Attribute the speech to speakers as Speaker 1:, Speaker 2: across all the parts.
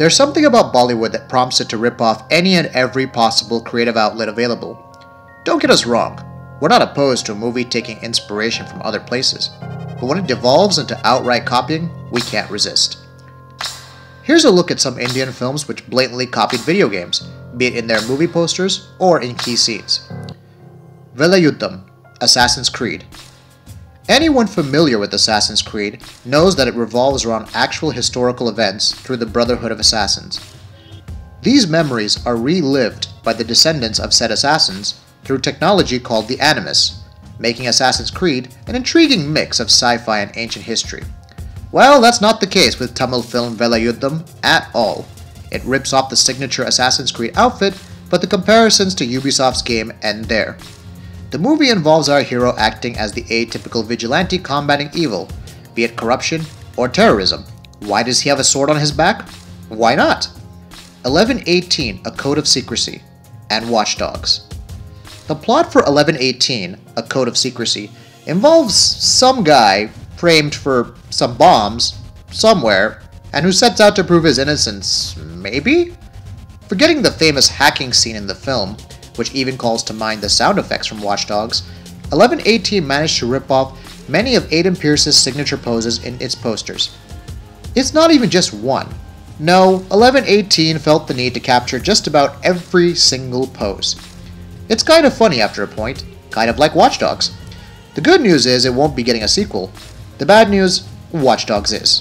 Speaker 1: There's something about Bollywood that prompts it to rip off any and every possible creative outlet available. Don't get us wrong, we're not opposed to a movie taking inspiration from other places, but when it devolves into outright copying, we can't resist. Here's a look at some Indian films which blatantly copied video games, be it in their movie posters or in key scenes. Velayuddham, Assassin's Creed. Anyone familiar with Assassin's Creed knows that it revolves around actual historical events through the Brotherhood of Assassins. These memories are relived by the descendants of said assassins through technology called the Animus, making Assassin's Creed an intriguing mix of sci-fi and ancient history. Well, that's not the case with Tamil film Velayuddham at all. It rips off the signature Assassin's Creed outfit, but the comparisons to Ubisoft's game end there. The movie involves our hero acting as the atypical vigilante combating evil, be it corruption or terrorism. Why does he have a sword on his back? Why not? 1118, A Code of Secrecy, and Watch Dogs. The plot for 1118, A Code of Secrecy, involves some guy framed for some bombs somewhere and who sets out to prove his innocence, maybe? Forgetting the famous hacking scene in the film, which even calls to mind the sound effects from Watch Dogs, 1118 managed to rip off many of Aiden Pierce's signature poses in its posters. It's not even just one. No, 1118 felt the need to capture just about every single pose. It's kind of funny after a point, kind of like Watch Dogs. The good news is it won't be getting a sequel. The bad news, Watch Dogs is.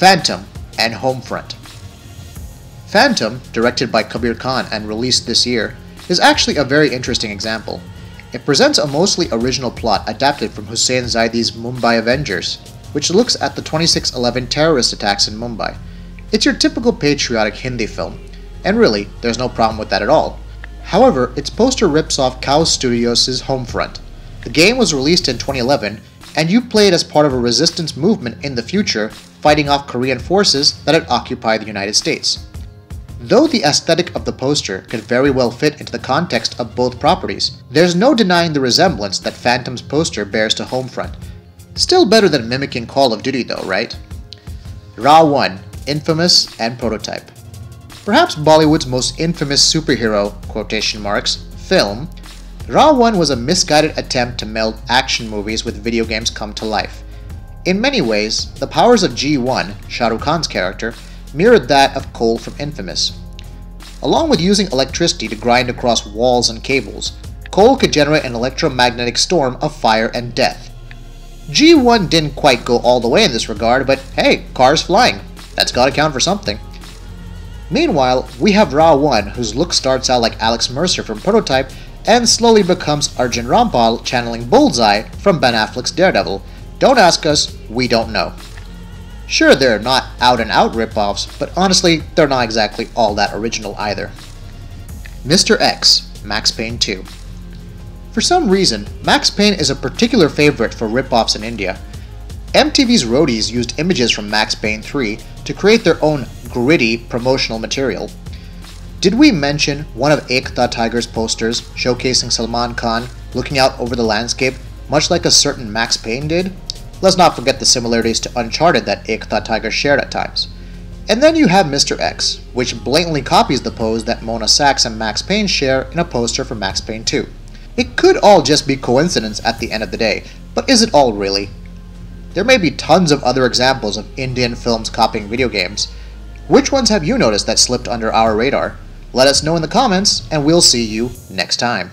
Speaker 1: Phantom and Homefront. Phantom, directed by Kabir Khan and released this year, is actually a very interesting example. It presents a mostly original plot adapted from Hussein Zaidi's Mumbai Avengers, which looks at the 26/11 terrorist attacks in Mumbai. It's your typical patriotic Hindi film, and really, there's no problem with that at all. However, its poster rips off Chaos Studios' Homefront. The game was released in 2011, and you play it as part of a resistance movement in the future, fighting off Korean forces that had occupied the United States. Though the aesthetic of the poster could very well fit into the context of both properties, there's no denying the resemblance that Phantom's poster bears to Homefront. Still better than mimicking Call of Duty though, right? Ra 1, Infamous and Prototype. Perhaps Bollywood's most infamous superhero, quotation marks, film, Ra 1 was a misguided attempt to meld action movies with video games come to life. In many ways, the powers of G1, Shah Rukh Khan's character, mirrored that of Cole from Infamous. Along with using electricity to grind across walls and cables, Cole could generate an electromagnetic storm of fire and death. G1 didn't quite go all the way in this regard, but hey, cars flying. That's gotta count for something. Meanwhile, we have Ra 1, whose look starts out like Alex Mercer from Prototype and slowly becomes Arjun Rampal channeling Bullseye from Ben Affleck's Daredevil. Don't ask us, we don't know. Sure, they're not out-and-out rip-offs, but honestly, they're not exactly all that original either. Mr. X, Max Payne 2. For some reason, Max Payne is a particular favorite for rip-offs in India. MTV's roadies used images from Max Payne 3 to create their own gritty promotional material. Did we mention one of Ekta Tiger's posters showcasing Salman Khan looking out over the landscape, much like a certain Max Payne did? Let's not forget the similarities to Uncharted that Ekta Tiger shared at times. And then you have Mr. X, which blatantly copies the pose that Mona Sachs and Max Payne share in a poster for Max Payne 2. It could all just be coincidence at the end of the day, but is it all really? There may be tons of other examples of Indian films copying video games. Which ones have you noticed that slipped under our radar? Let us know in the comments, and we'll see you next time.